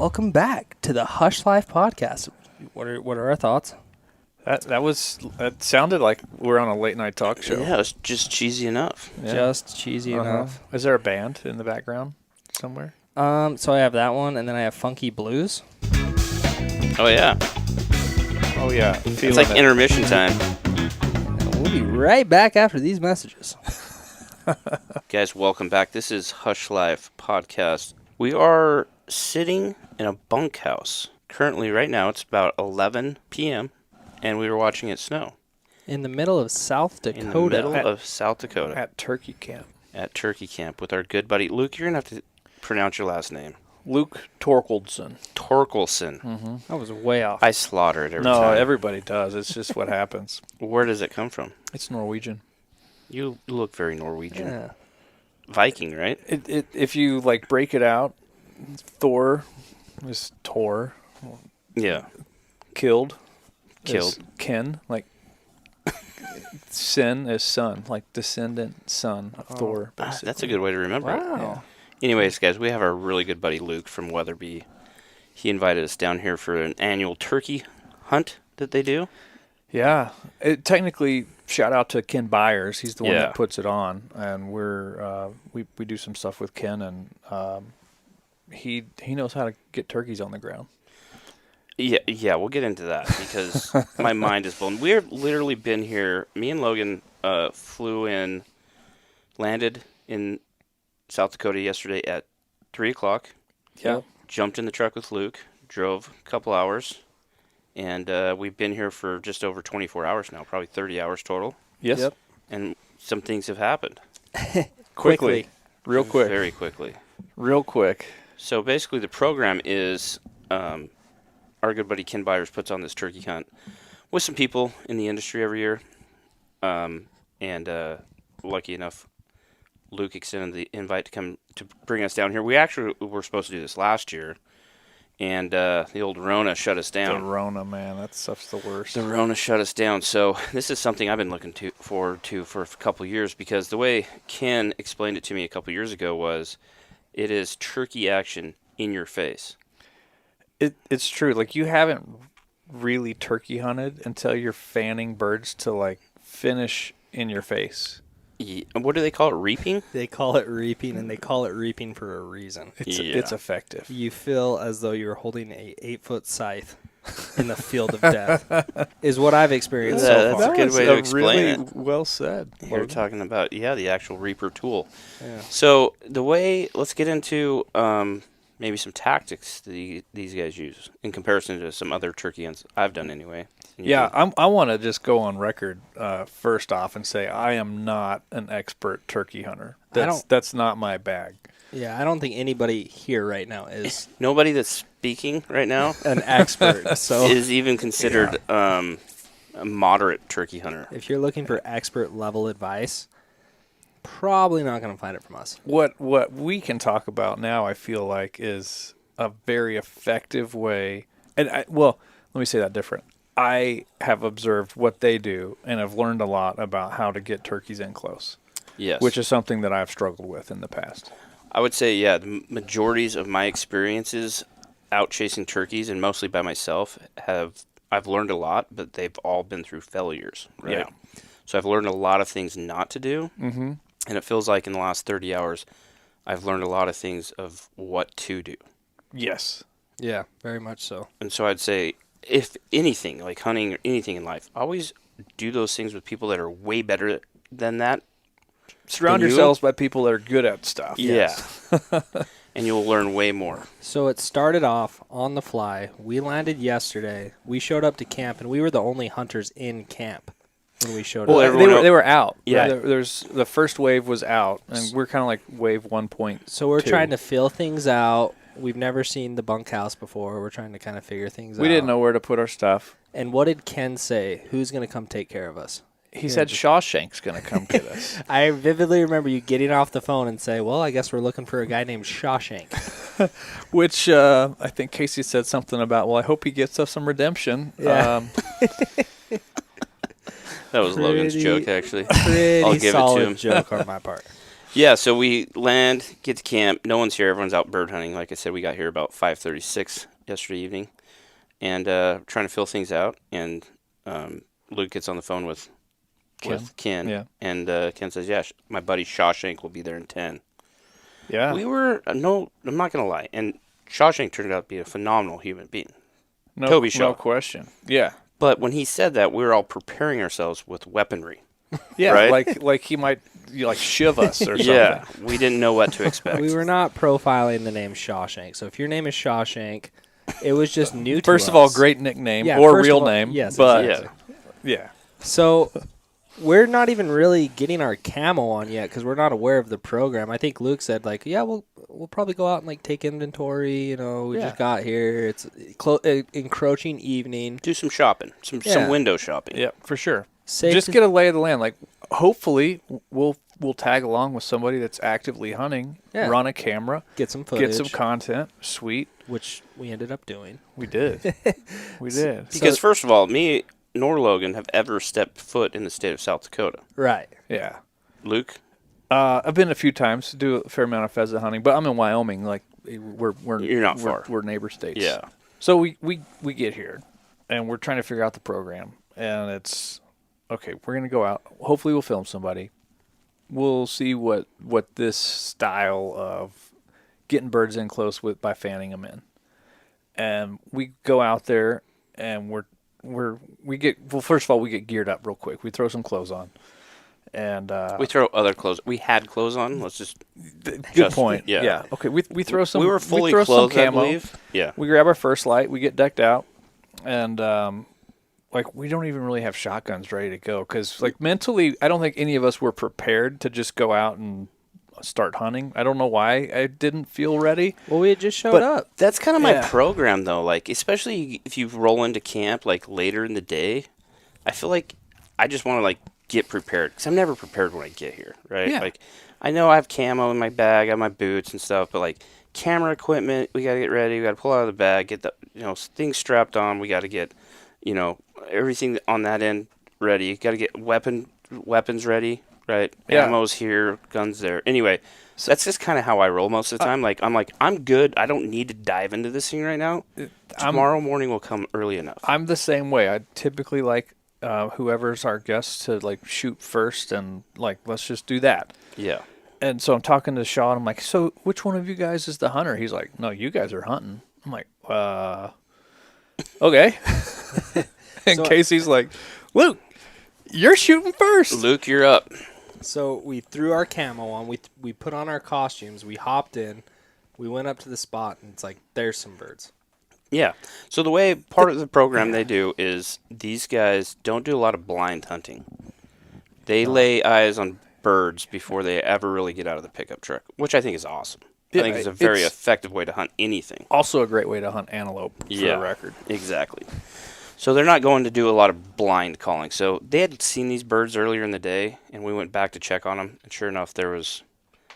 welcome back to the Hushlife podcast. What are our thoughts? That sounded like we're on a late night talk show. Yeah, it's just cheesy enough. Yeah. Just cheesy enough. Is there a band in the background somewhere? So I have that one, and then I have Funky Blues. Oh yeah, It's like intermission time. And we'll be right back after these messages. Guys, welcome back. This is Hushlife podcast. We are sitting in a bunkhouse. Currently, right now, it's about 11 p.m., and we were watching it snow. In the middle of South Dakota. In the middle of South Dakota. At Turkey Camp. At Turkey Camp with our good buddy. Luke, you're going to have to pronounce your last name. Luke Torkeldsen. Torkelson. Mm-hmm. That was way off. I slaughter it every time. No, everybody does. It's just what happens. Where does it come from? It's Norwegian. You look very Norwegian. Yeah. Viking, right? If you like break it out, Thor is Tor. Yeah. Killed. Killed. Is Ken. Like Sin is son. Like descendant son of Thor. Basically. That's a good way to remember it. Wow. Yeah. Anyways, guys, we have our really good buddy Luke from Weatherby. He invited us down here for an annual turkey hunt that they do. Yeah. Technically, shout out to Ken Byers. He's the one Yeah. that puts it on, and we do some stuff with Ken, and he knows how to get turkeys on the ground. Yeah, we'll get into that because my mind is blown. We've literally been here. Me and Logan flew in, landed in South Dakota yesterday at 3 o'clock. Yeah. Jumped in the truck with Luke, drove a couple hours, and we've been here for just over 24 hours now, probably 30 hours total. Yes. Yep. And some things have happened. Quickly. Real quick. Very quickly. Real quick. So basically the program is our good buddy Ken Byers puts on this turkey hunt with some people in the industry every year. And lucky enough, Luke extended the invite to come to bring us down here. We actually were supposed to do this last year, and the old Rona shut us down. The Rona, man, that stuff's the worst. The Rona shut us down. So this is something I've been looking forward to for a couple of years, because the way Ken explained it to me a couple of years ago was it is turkey action in your face. It's true. Like, you haven't really turkey hunted until you're fanning birds to, like, finish in your face. Yeah. What do they call it? Reaping? They call it reaping, and they call it reaping for a reason. It's effective. You feel as though you're holding a 8-foot scythe in the field of death, is what I've experienced so far. That's a good way to explain really it. Well said. We're talking about, the actual reaper tool. Yeah. So let's get into maybe some tactics that these guys use in comparison to some other turkey hunts I've done anyway. I want to just go on record first off and say I am not an expert turkey hunter. That's not my bag. Yeah, I don't think anybody here right now is Nobody that's speaking right now an expert. So is even considered a moderate turkey hunter. if you're looking for expert level advice, probably not going to find it from us. What we can talk about now, I feel like, is a very effective way. And let me say that different. I have observed what they do and have learned a lot about how to get turkeys in close. Yes. Which is something that I've struggled with in the past. I would say, the majorities of my experiences out chasing turkeys, and mostly by myself, I've learned a lot, but they've all been through failures, right? Yeah. So I've learned a lot of things not to do, Mm-hmm. and it feels like in the last 30 hours, I've learned a lot of things of what to do. Yes. Yeah, very much so. And so I'd say, if anything, like hunting or anything in life, always do those things with people that are way better than that. Surround Than you? yourselves by people that are good at stuff. Yeah. And you'll learn way more. So it started off on the fly. We landed yesterday. We showed up to camp, and we were the only hunters in camp when we showed Well, up. they were out. Yeah. There's the first wave was out, and we're kind of like wave 1.2. So we're trying to fill things out. We've never seen the bunkhouse before. We're trying to kind of figure things out. We didn't know where to put our stuff. And what did Ken say? Who's going to come take care of us? He said Shawshank's going to come get us. I vividly remember you getting off the phone and say, well, I guess we're looking for a guy named Shawshank. Which I think Casey said something about, well, I hope he gets us some redemption. Yeah. That was Logan's joke, actually. Pretty I'll give it to solid him. joke on my part. Yeah, so we land, get to camp. No one's here. Everyone's out bird hunting. Like I said, we got here about 5:36 yesterday evening, and trying to fill things out. And Luke gets on the phone with Ken. Yeah. And Ken says, "Yeah, my buddy Shawshank will be there in 10." Yeah. We were no, I'm not gonna lie, and Shawshank turned out to be a phenomenal human being. No, Toby Shaw. no question. Yeah. But when he said that, we were all preparing ourselves with weaponry. Yeah. Right? Like he might shiv us or something. Yeah, we didn't know what to expect. We were not profiling the name Shawshank. So if your name is Shawshank, it was just new to us. First of all, great nickname Yeah, or first real of all, name. yes, But exactly. yeah. So we're not even really getting our camo on yet because we're not aware of the program. I think Luke said like, yeah, we'll probably go out and like take inventory. You know, we just got here. It's encroaching evening. Do some shopping, some window shopping. Yeah, for sure. Safe Just to- get a lay of the land. Like, hopefully, we'll tag along with somebody that's actively hunting. Yeah. Run a camera, Get some footage, get some content. Sweet, which we ended up doing. we did. We did. Because first of all, me nor Logan have ever stepped foot in the state of South Dakota. Right. Yeah. Luke, I've been a few times to do a fair amount of pheasant hunting, but I'm in Wyoming. Like, we're You're not far. We're neighbor states. yeah, So we get here, and we're trying to figure out the program, and it's okay. We're gonna go out. Hopefully, we'll film somebody. We'll see what this style of getting birds in close with by fanning them in, and we go out there, and we get first of all we get geared up real quick. We throw some clothes on, and we throw other clothes. We had clothes on. Let's just good point. Yeah. Okay. We throw some. we were fully throw clothed, some I camo. believe. Yeah, We grab our first light, we get decked out, and like we don't even really have shotguns ready to go because like mentally, I don't think any of us were prepared to just go out and start hunting. I don't know why I didn't feel ready. Well, we had just showed But- up. that's kind of my Yeah. program though. Like, especially if you roll into camp like later in the day, I feel like I just want to like get prepared because I'm never prepared when I get here, right? Yeah. Like, I know I have camo in my bag, I have my boots and stuff, but like camera equipment, we got to get ready. We got to pull out of the bag, get the things strapped on. We got to get everything on that end ready. Got to get weapons ready, right? Yeah. Ammo's here, guns there. Anyway, so that's just kind of how I roll most of the time. I'm good. I don't need to dive into this thing right now. Tomorrow morning will come early enough. I'm the same way. I typically like whoever's our guest to like shoot first and like let's just do that. Yeah. And so I'm talking to Shaw and I'm like, so which one of you guys is the hunter? He's like, no, you guys are hunting. I'm like, okay. And So- Casey's like, Luke, you're shooting first. Luke, you're up. So we threw our camo on. We put on our costumes. We hopped in. We went up to the spot, and it's like, there's some birds. Yeah. So the way part of the program they do is these guys don't do a lot of blind hunting. They lay eyes on birds before they ever really get out of the pickup truck, which I think is awesome. Yeah, I think it's a very it's- effective way to hunt anything. Also a great way to hunt antelope for Yeah. the record. Exactly. So they're not going to do a lot of blind calling. So they had seen these birds earlier in the day, and we went back to check on them, and sure enough, there was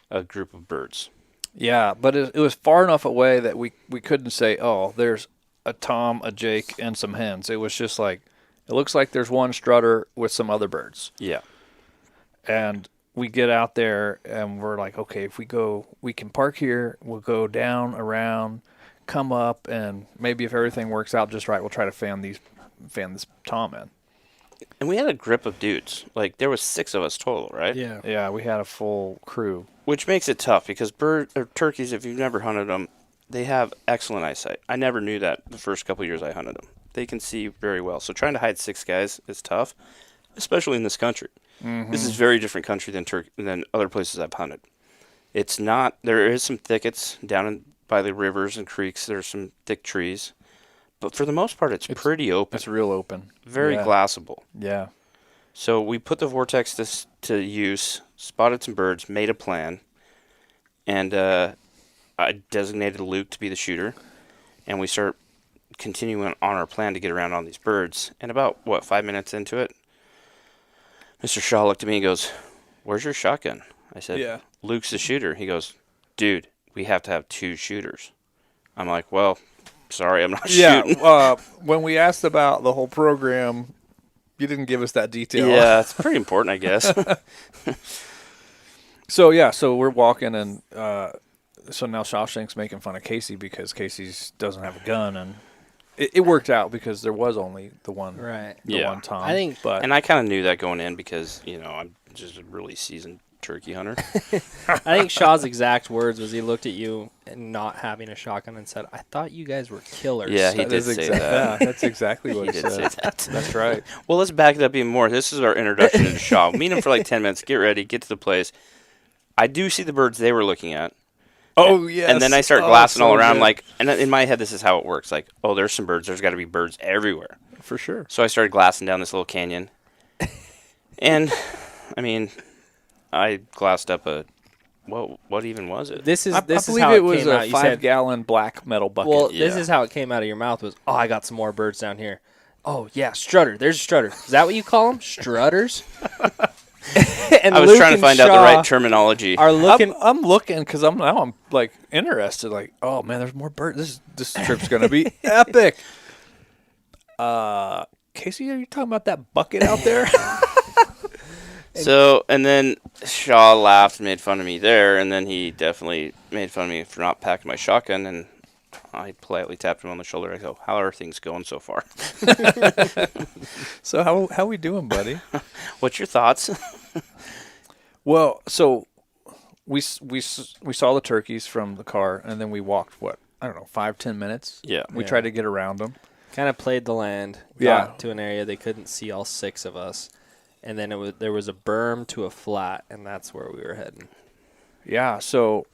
a group of birds. Yeah, but it was far enough away that we couldn't say, oh, there's a Tom, a Jake, and some hens. It was just like, it looks like there's one strutter with some other birds. Yeah. And we get out there and we're like, okay, if we go, we can park here. We'll go down, around, come up, and maybe if everything works out just right, we'll try to fan this Tom in. And we had a grip of dudes. Like, there was 6 of us total, right? Yeah. Yeah, we had a full crew. Which makes it tough because turkeys, if you've never hunted them, they have excellent eyesight. I never knew that the first couple of years I hunted them. They can see very well. So trying to hide 6 guys is tough, especially in this country. Mm-hmm. This is a very different country than other places I've hunted. It's not. There is some thickets down by the rivers and creeks. There's some thick trees, but for the most part, it's pretty open. It's real open. Very Yeah. glassable. Yeah. So we put the vortex to use, spotted some birds, made a plan, and I designated Luke to be the shooter, and we start continuing on our plan to get around on these birds. And about, 5 minutes into it, Mr. Shaw looked at me and goes, "Where's your shotgun?" I said, Yeah. "Luke's the shooter." He goes, "Dude, we have to have 2 shooters." I'm like, "Well, sorry, I'm not shooting." Yeah. When we asked about the whole program, you didn't give us that detail. Yeah, it's pretty important, I guess. So we're walking, and so now Shawshank's making fun of Casey because Casey doesn't have a gun, and it worked out because there was only the one, Right. one Tom. I think, And I kind of knew that going in because I'm just a really seasoned turkey hunter. I think Shaw's exact words was he looked at you and not having a shotgun and said, "I thought you guys were killers." Yeah, he did say that. Yeah, that's exactly what He he did said. say that. That's right. Well, let's back it up even more. This is our introduction to Shaw. Meet him for like 10 minutes. Get ready. Get to the place. I do see the birds they were looking at. Oh, yes. And then I start glassing all around. Good. Like, and in my head, this is how it works. Like, oh, there's some birds. There's got to be birds everywhere. For sure. So I started glassing down this little canyon. And, I mean, I glassed up a, what even was it? This is I this is believe how it it was came a out. You said, 5-gallon black metal bucket. well, this Yeah. is how it came out of your mouth was, "Oh, I got some more birds down here." Oh yeah, strutter. There's a strutter. Is that what you call them? Strutters. And I was Luke trying to and find out the Shaw right terminology. Are looking. I'm looking because I'm like interested. Like, oh man, there's more birds. This trip's gonna be epic. Casey, are you talking about that bucket out there? So, and then Shaw laughed and made fun of me there, and then he definitely made fun of me for not packing my shotgun, and I politely tapped him on the shoulder. I go, "How are things going so far?" So how we doing, buddy? What's your thoughts? Well, so we saw the turkeys from the car, and then we walked 5-10 minutes. Yeah. We Yeah. tried to get around them. Kind of played the land. Yeah. Got to an area they couldn't see all 6 of us, and then there was a berm to a flat, and that's where we were heading. Yeah. So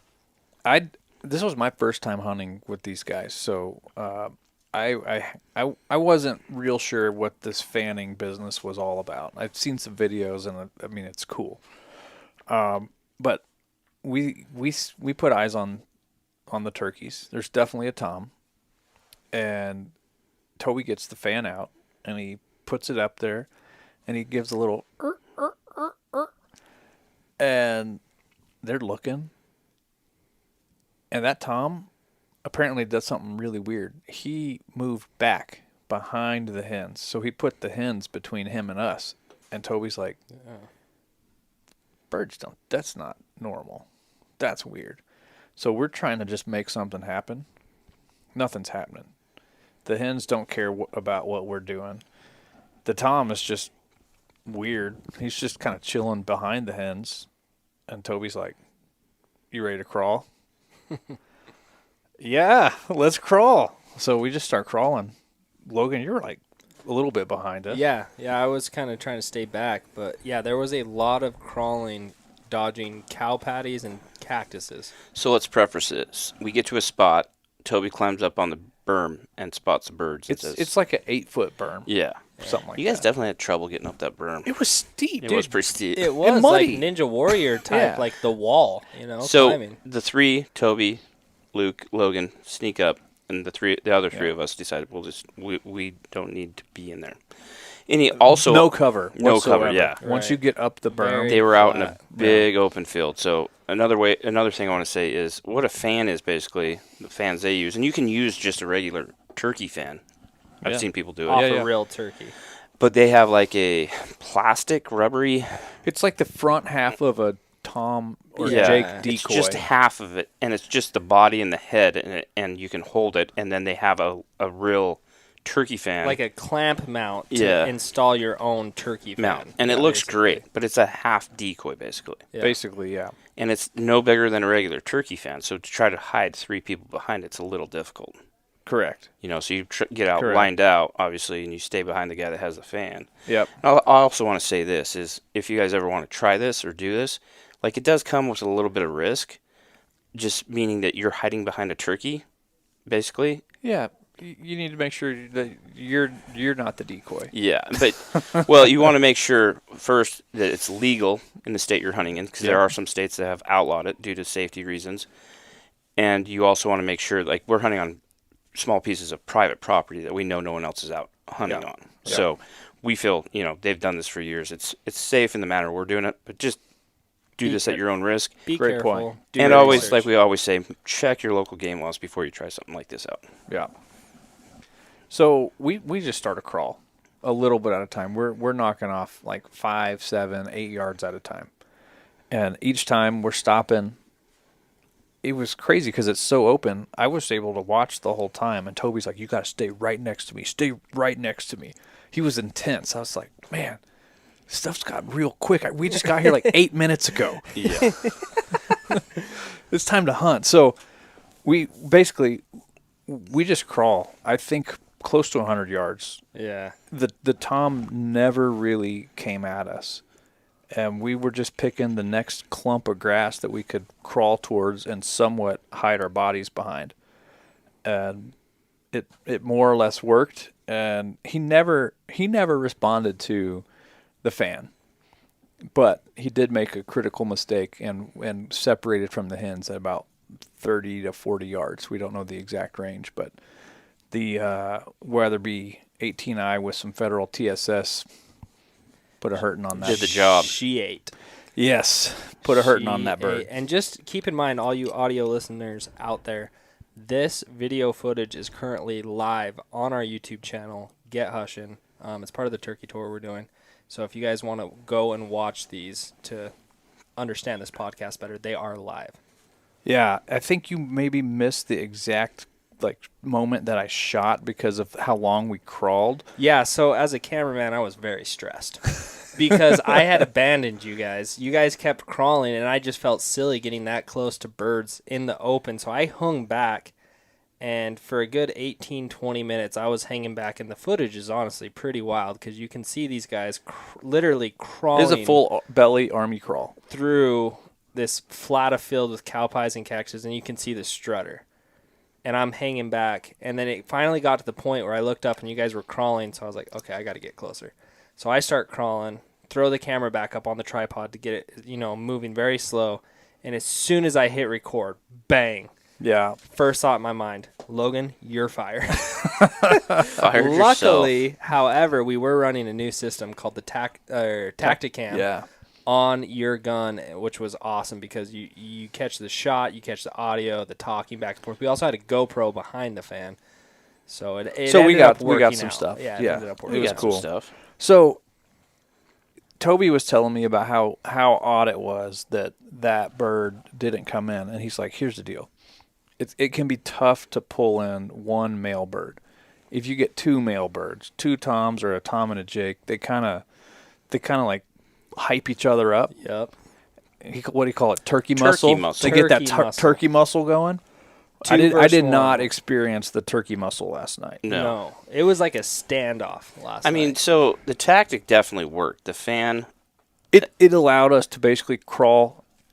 this was my first time hunting with these guys, so I wasn't real sure what this fanning business was all about. I've seen some videos, and I mean it's cool. But we put eyes on the turkeys. There's definitely a tom, and Toby gets the fan out and he puts it up there, and he gives a little and they're looking, and that tom apparently does something really weird. He moved back behind the hens, so he put the hens between him and us, and Toby's like, birds don't, that's not normal. That's weird. So we're trying to just make something happen. Nothing's happening. The hens don't care about what we're doing. The tom is just weird. He's just kind of chilling behind the hens. And Toby's like, "You ready to crawl?" Yeah, let's crawl. So we just start crawling. Logan, you're like a little bit behind us. Yeah, I was kind of trying to stay back, but yeah, there was a lot of crawling, dodging cow patties and cactuses. So let's preface this. We get to a spot. Toby climbs up on the berm and spots the birds. And says, It's like an 8-foot berm. yeah. Something like that. You guys definitely had trouble getting up that berm. It was steep, It dude. was pretty steep. It was like muddy. Ninja Warrior type, Yeah. like the wall, So climbing. the 3, Toby, Luke, Logan, sneak up, and the other 3 of us decided we don't need to be in there. And he also no cover. No whatsoever. cover, yeah. Once Right. you get up the berm, Very they were out in a flat. big open field. So another thing I want to say is what a fan is basically the fans they use, and you can use just a regular turkey fan. I've Yeah. seen people do it, Off Yeah, a yeah. real turkey. but they have like a plastic rubbery. it's like the front half of a tom or Yeah. Jake It's decoy. It's just half of it, and it's just the body and the head, and you can hold it, and then they have a real turkey fan Like a clamp mount to Yeah. install your own turkey mount, fan. and it Yeah, looks basically. great, but it's a half decoy basically, Yeah. Basically, yeah. and it's no bigger than a regular turkey fan. So to try to hide 3 people behind it's a little difficult. Correct. So you get out Correct. lined out, obviously, and you stay behind the guy that has the fan. Yep. I also want to say this is if you guys ever want to try this or do this, like it does come with a little bit of risk, just meaning that you're hiding behind a turkey, basically. Yeah. You need to make sure that you're not the decoy. Yeah, but well, you want to make sure first that it's legal in the state you're hunting in, because there Yep. are some states that have outlawed it due to safety reasons. And you also want to make sure, like we're hunting on small pieces of private property that we know no one else is out hunting Yeah. on. Yeah. So we feel, they've done this for years. It's safe in the manner we're doing it, but just do this at your own risk. Be Great careful. point. Do And your always, research. like we always say, check your local game laws before you try something like this out. Yeah. So we just start a crawl a little bit at a time. We're knocking off like 5, 7, 8 yards at a time. And each time we're stopping, it was crazy because it's so open. I was able to watch the whole time. And Toby's like, you got to stay right next to me. Stay right next to me. He was intense. I was like, man, stuff's got real quick. We just got here like 8 minutes ago. Yeah. It's time to hunt. So we just crawl. I think close to 100 yards. Yeah. The tom never really came at us. And we were just picking the next clump of grass that we could crawl towards and somewhat hide our bodies behind. And it more or less worked. And he never responded to the fan. But he did make a critical mistake and separated from the hens at about 30 to 40 yards. We don't know the exact range, but the Weatherby 18i with some federal TSS put a hurting on that. Did the job. She ate. Yes, put a hurting on that bird. And just keep in mind, all you audio listeners out there, this video footage is currently live on our YouTube channel, Get Hushin'. It's part of the turkey tour we're doing. So if you guys want to go and watch these to understand this podcast better, they are live. Yeah, I think you maybe missed the exact moment that I shot because of how long we crawled. Yeah, so as a cameraman, I was very stressed because I had abandoned you guys. You guys kept crawling, and I just felt silly getting that close to birds in the open. So I hung back, and for a good 18, 20 minutes, I was hanging back, and the footage is honestly pretty wild because you can see these guys literally crawling. It is a full belly army crawl through this flat of field with cow pies and cactus, and you can see the strutter. And I'm hanging back, and then it finally got to the point where I looked up and you guys were crawling, so I was like, okay, I got to get closer. So I start crawling, throw the camera back up on the tripod to get it, moving very slow, and as soon as I hit record, bang. Yeah. First thought in my mind, Logan, you're fired. Fired Luckily, yourself. however, we were running a new system called the Tacticam. Yeah. On your gun, which was awesome because you catch the shot, you catch the audio, the talking back and forth. We also had a GoPro behind the fan, so we got some out. stuff. Yeah, yeah. Ended up It working was got cool some stuff. So Toby was telling me about how odd it was that bird didn't come in, and he's like, "Here's the deal. It can be tough to pull in one male bird. If you get two male birds, two toms or a tom and a jake, they kind of like hype each other up. Yep. What do you call it? Turkey muscle. muscle. To get that Turkey muscle. turkey muscle going. Two I did versus not one. experience the turkey muscle last night. No. It was like a standoff last night. I mean, so the tactic definitely worked. The fan, It allowed us to basically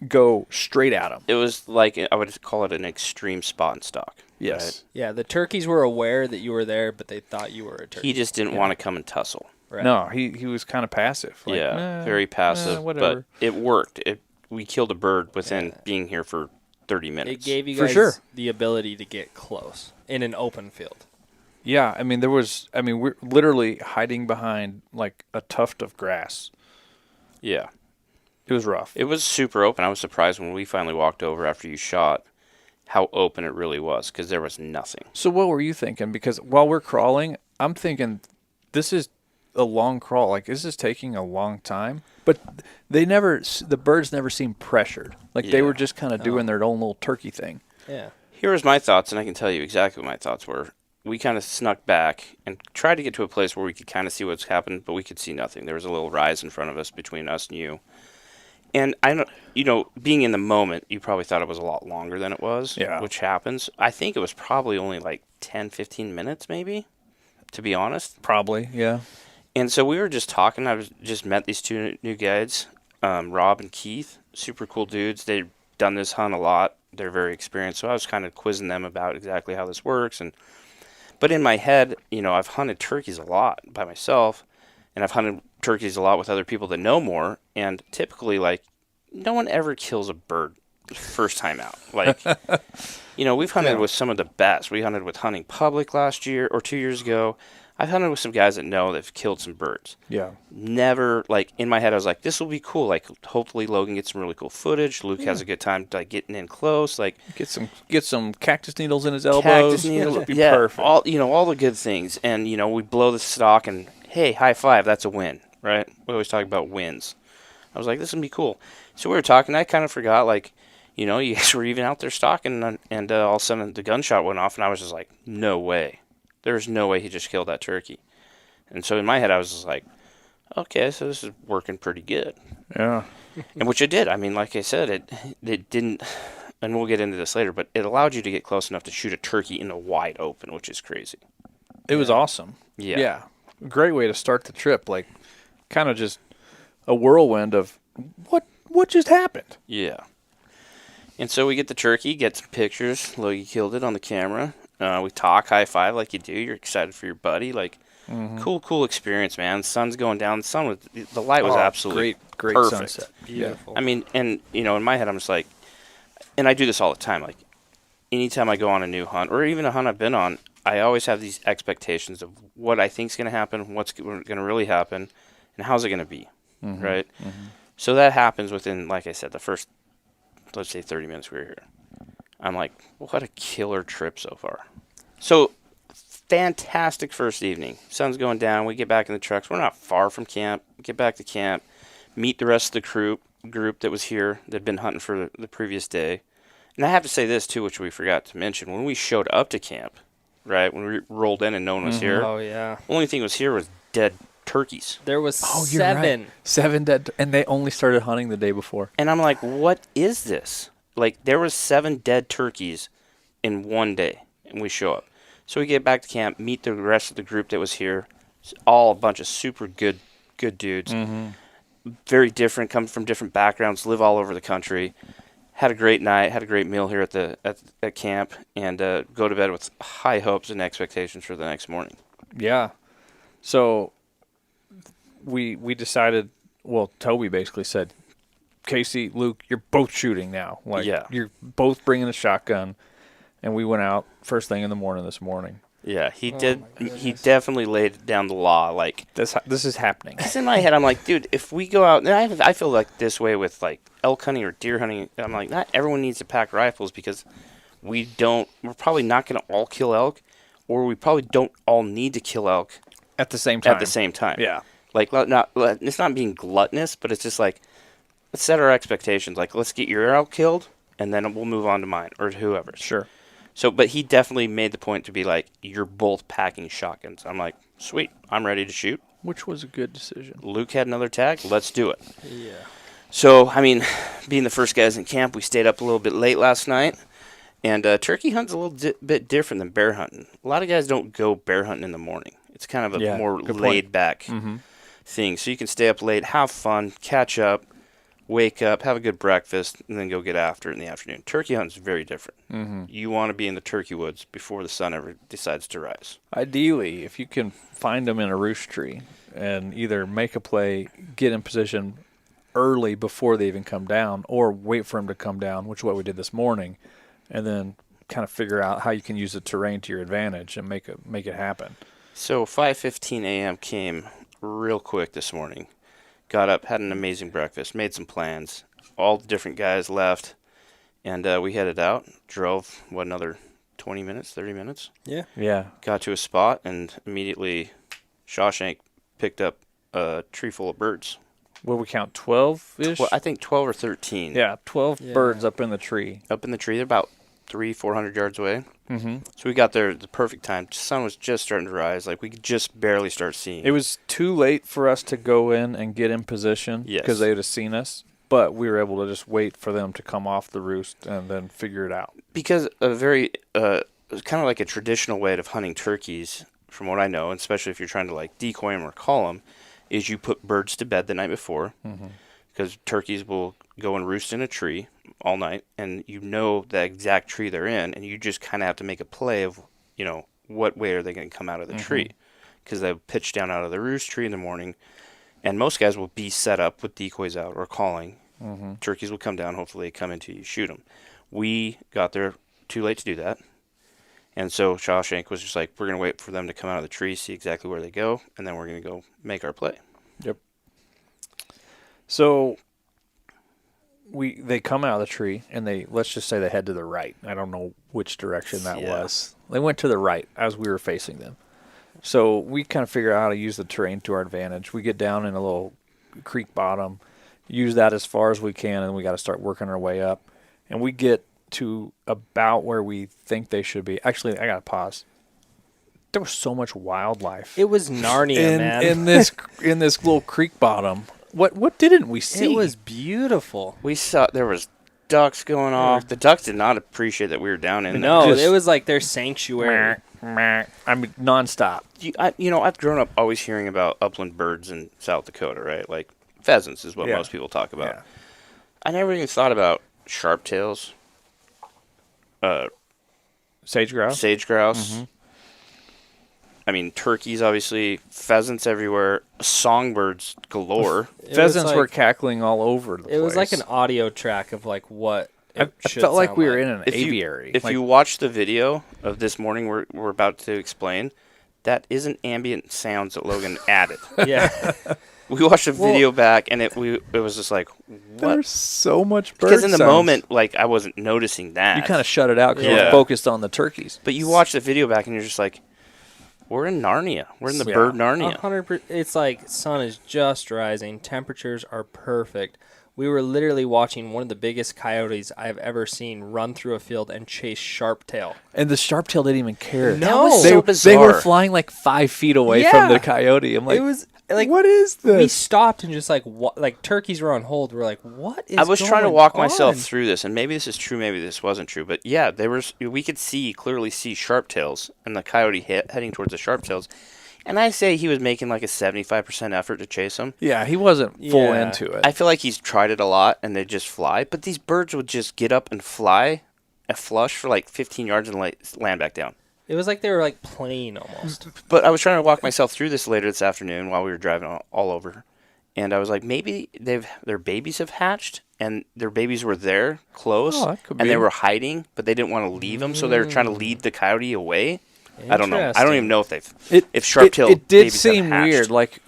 go straight at him. it was like, I would call it an extreme spot and stock. Yes. yeah, the turkeys were aware that you were there, but they thought you were a turkey. He just didn't want to come and tussle. Right. No, he was kind of passive. Like, Yeah, very passive. whatever. But it worked. We killed a bird within being here for 30 minutes. It gave you For guys sure. the ability to get close in an open field. Yeah, I mean, we're literally hiding behind like a tuft of grass. Yeah. It was rough. It was super open. I was surprised when we finally walked over after you shot how open it really was because there was nothing. So what were you thinking? Because while we're crawling, I'm thinking this is a long crawl. Like, this is taking a long time. But the birds never seemed pressured. Like, they Yeah. were just kind of doing their own little turkey thing. Yeah. Here was my thoughts, and I can tell you exactly what my thoughts were. We kind of snuck back and tried to get to a place where we could kind of see what's happened, but we could see nothing. There was a little rise in front of us between us and you. And I know, being in the moment, you probably thought it was a lot longer than it was, Yeah. which happens. I think it was probably only like 10, 15 minutes maybe, to be honest. Probably, yeah. And so we were just talking. I just met these two new guides, Rob and Keith, super cool dudes. They've done this hunt a lot. They're very experienced. So I was kind of quizzing them about exactly how this works. But in my head, I've hunted turkeys a lot by myself, and I've hunted turkeys a lot with other people that know more. And typically, like, no one ever kills a bird first time out. Like, we've hunted with some of the best. We hunted with Hunting Public last year or 2 years ago. I've hunted with some guys that know they've killed some birds. Yeah. Never, like, in my head, I was like, this will be cool. Like, hopefully Logan gets some really cool footage. Luke has a good time, like, getting in close. Like, Get some cactus needles in his elbows. cactus needles. It'll be Yeah, perfect. all the good things. And, we blow the stock and, hey, high five, that's a win, right? We always talk about wins. I was like, this is going to be cool. So we were talking. I kind of forgot, like, you know, you guys were even out there stalking, and all of a sudden the gunshot went off, and I was just like, no way. There's no way he just killed that turkey. And so in my head, I was just like, okay, so this is working pretty good. Yeah. And which it did. I mean, like I said, it didn't, and we'll get into this later, but it allowed you to get close enough to shoot a turkey in the wide open, which is crazy. It was awesome. Yeah. Yeah. Great way to start the trip. Like, kind of just a whirlwind of what just happened. Yeah. And so we get the turkey, get some pictures. Logie killed it on the camera. We talk, high five like you do. You're excited for your buddy. Like, cool experience, man. The sun's going down. The light was absolutely great perfect. sunset. Beautiful. I mean, and you know, in my head, I'm just like, and I do this all the time. Like, anytime I go on a new hunt, or even a hunt I've been on, I always have these expectations of what I think is going to happen, what's going to really happen, and how's it going to be, right? So that happens within, like I said, the first, let's say, 30 minutes we were here. I'm like, what a killer trip so far. So, fantastic first evening. Sun's going down. We get back in the trucks. We're not far from camp. Get back to camp. Meet the rest of the group that was here that had been hunting for the previous day. And I have to say this, too, which we forgot to mention. When we showed up to camp, right, when we rolled in and no one was here, Oh, yeah. only thing was here was dead turkeys. There was You're 7. right. 7 dead, and they only started hunting the day before. And I'm like, what is this? Like, there was 7 dead turkeys in one day, and we show up. So we get back to camp, meet the rest of the group that was here. It's all a bunch of super good dudes. Very different, come from different backgrounds, live all over the country. Had a great night, had a great meal here at camp, and go to bed with high hopes and expectations for the next morning. Yeah. So we decided, well, Toby basically said, Casey, Luke, you're both shooting now. Like, Yeah. you're both bringing a shotgun. And we went out first thing in the morning this morning. Yeah, he did. He definitely laid down the law. Like, This is happening. because in my head, I'm like, dude, if we go out, and I feel like this way with like elk hunting or deer hunting. I'm like, not everyone needs to pack rifles because we're probably not going to all kill elk, or we probably don't all need to kill elk At the same time. at the same time. Yeah. Like, it's not being gluttonous, but it's just like, let's set our expectations. Like, let's get your elk killed, and then we'll move on to mine or to whoever's. Sure. So, but he definitely made the point to be like, you're both packing shotguns. I'm like, sweet, I'm ready to shoot. Which was a good decision. Luke had another tag, let's do it. Yeah. So, I mean, being the first guys in camp, we stayed up a little bit late last night. And turkey hunting's a little bit different than bear hunting. A lot of guys don't go bear hunting in the morning. It's kind of a more laid-back thing. So you can stay up late, have fun, catch up, wake up, have a good breakfast, and then go get after it in the afternoon. Turkey hunting's very different. You want to be in the turkey woods before the sun ever decides to rise. Ideally, if you can find them in a roost tree and either make a play, get in position early before they even come down, or wait for them to come down, which is what we did this morning, and then kind of figure out how you can use the terrain to your advantage and make it happen. So 5:15 a.m. came real quick this morning. Got up, had an amazing breakfast, made some plans. All the different guys left, and we headed out. Drove, another 20 minutes, 30 minutes? Yeah. Yeah. Got to a spot, and immediately Shawshank picked up a tree full of birds. Will we count 12-ish? I think 12 or 13. Yeah, 12 birds up in the tree. Up in the tree. They're about 300-400 yards away. Mm-hmm. So we got there at the perfect time. The sun was just starting to rise. Like, we could just barely start seeing. It was too late for us to go in and get in position because they would have seen us, but we were able to just wait for them to come off the roost and then figure it out. Because a very, kind of like a traditional way of hunting turkeys, from what I know, and especially if you're trying to like decoy them or call them, is you put birds to bed the night before, because turkeys will go and roost in a tree all night, and you know the exact tree they're in, and you just kind of have to make a play of, you know, what way are they going to come out of the tree, because they'll pitch down out of the roost tree in the morning, and most guys will be set up with decoys out or calling. Turkeys will come down, hopefully they come into you, shoot them. We got there too late to do that, and so Shawshank was just like, we're going to wait for them to come out of the tree, see exactly where they go, and then we're going to go make our play. Yep. So they come out of the tree, and let's just say they head to the right. I don't know which direction that was. They went to the right as we were facing them. So we kind of figure out how to use the terrain to our advantage. We get down in a little creek bottom, use that as far as we can, and we got to start working our way up. And we get to about where we think they should be. Actually, I got to pause. There was so much wildlife. It was Narnia, man. in this little creek bottom. What didn't we see? It was beautiful. We saw there was ducks going off. The ducks did not appreciate that we were down in there. No, it was like their sanctuary. I mean, nonstop. I've grown up always hearing about upland birds in South Dakota, right? Like pheasants is what most people talk about. Yeah. I never even thought about sharptails, Sage grouse. sage grouse. I mean, turkeys, obviously, pheasants everywhere, songbirds galore. Pheasants were cackling all over the place. It was like an audio track of like what I felt like we were in an aviary. If you watch the video of this morning we're about to explain, that isn't ambient sounds that Logan added. Yeah. We watched the video back, and it was just like, what? There's so much bird Because in the sounds. moment, like, I wasn't noticing that. You kind of shut it out because Yeah. we're focused on the turkeys. But you watch the video back, and you're just like, we're in Narnia. We're in the bird Narnia. 100%. It's like sun is just rising. Temperatures are perfect. We were literally watching one of the biggest coyotes I've ever seen run through a field and chase sharptail. And the sharptail didn't even care. No. That was so bizarre. They were flying like 5 feet away from the coyote. I'm like, it was like, what is this? We stopped and just like turkeys were on hold. We're like, what is I was trying to going walk on? myself through this, and maybe this is true, maybe this wasn't true. But yeah, we could clearly see sharptails and the coyote heading towards the sharptails. And I say he was making like a 75% effort to chase them. Yeah, he wasn't full Yeah. into it. I feel like he's tried it a lot, and they just fly. But these birds would just get up and fly a flush for like 15 yards and land back down. It was like they were like playing almost. But I was trying to walk myself through this later this afternoon while we were driving all over. And I was like, maybe their babies have hatched, and their babies were there, close, Oh, that could and be. they were hiding, but they didn't want to leave them, so they were trying to lead the coyote away. I don't know. I don't even know if if sharptail It did babies have seem hatched. weird. Like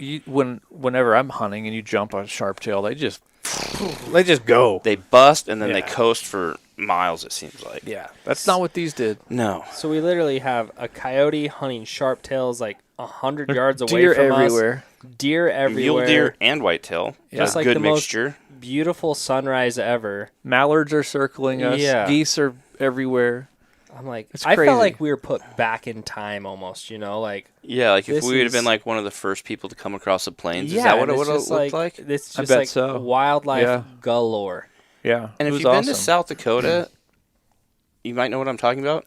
whenever I'm hunting and you jump on sharptail, they just go. They bust, and then they Yeah. coast for miles, it seems like. Yeah, that's not what these did. No. So we literally have a coyote hunting sharptails like 100 yards away Deer from everywhere. us. Deer everywhere. Mule deer and whitetail. Just A like good the most mixture. beautiful sunrise ever. Mallards are circling us. Yeah. Geese are everywhere. I'm like, It's I crazy. felt like we were put back in time almost, like. Yeah, like if This we would have been is- like one of the first people to come across the plains. Yeah, Is that what and it it's would have just looked like? It's I just bet like so. wildlife Yeah. galore. Yeah, And it if was you've been awesome. to South Dakota, you might know what I'm talking about.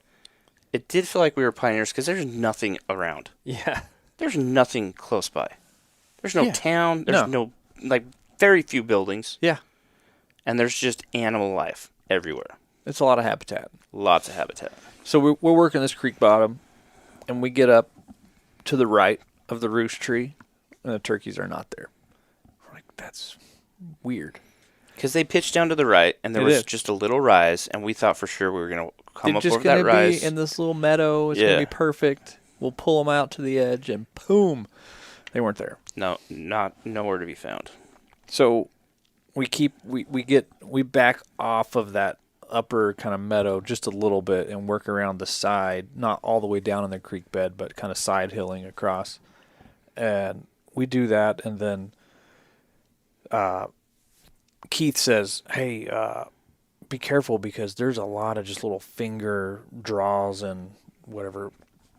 It did feel like we were pioneers because there's nothing around. Yeah. There's nothing close by. There's no Yeah. town. There's no, like, very few buildings. Yeah, And there's just animal life everywhere. it's a lot of habitat. Lots of habitat. So we're working this creek bottom, and we get up to the right of the roost tree, and the turkeys are not there. We're like, that's weird. Because they pitched down to the right, and there It was is. just a little rise, and we thought for sure we were going to come They're up just over that gonna rise. be in this little meadow. It's Yeah. gonna be perfect. We'll pull them out to the edge, and boom, they weren't there. No, nowhere to be found. So we back off of that upper kind of meadow just a little bit and work around the side, not all the way down in the creek bed, but kind of side hilling across. And we do that, and then Keith says, "Hey, be careful because there's a lot of just little finger draws and whatever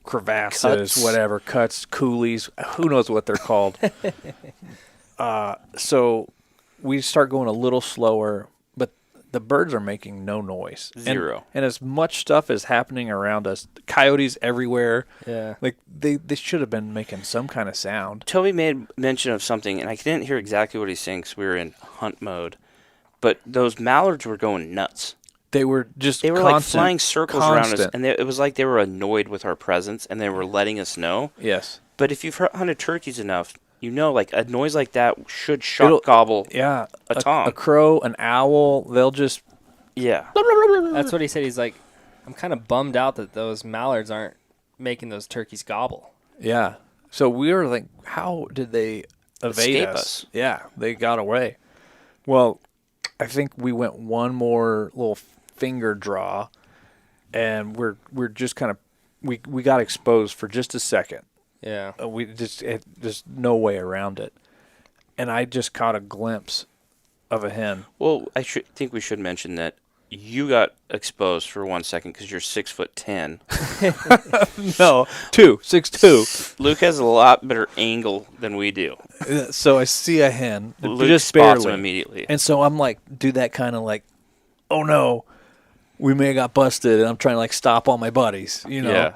crevasses, Cuts. whatever cuts, coulees, who knows what they're called." So we start going a little slower, but the birds are making no noise. Zero. And as much stuff is happening around us, coyotes everywhere. Yeah. Like they should have been making some kind of sound. Toby made mention of something, and I didn't hear exactly what he's saying because we were in hunt mode. But those mallards were going nuts. They were just They were like flying circles around us, constant. and it was like they were annoyed with our presence, and they were letting us know. Yes. But if you've hunted turkeys enough, like a noise like that should shock It'll- gobble. Yeah. A tom. A crow, an owl, they'll just Yeah. That's what he said. He's like, I'm kind of bummed out that those mallards aren't making those turkeys gobble. Yeah. So we were like, how did they evade Escape us? us. Yeah, they got away. Well, I think we went one more little finger draw, and we're just kind of we got exposed for just a second. Yeah. We just there's no way around it, and I just caught a glimpse of a hen. Well, I think we should mention that you got exposed for 1 second because you're 6'10". No, 6'2". Luke has a lot better angle than we do. So I see a hen, Luke just spots barely, him immediately. and so I'm like, do that kind of like, oh no, we may have got busted, and I'm trying to like stop all my buddies, Yeah.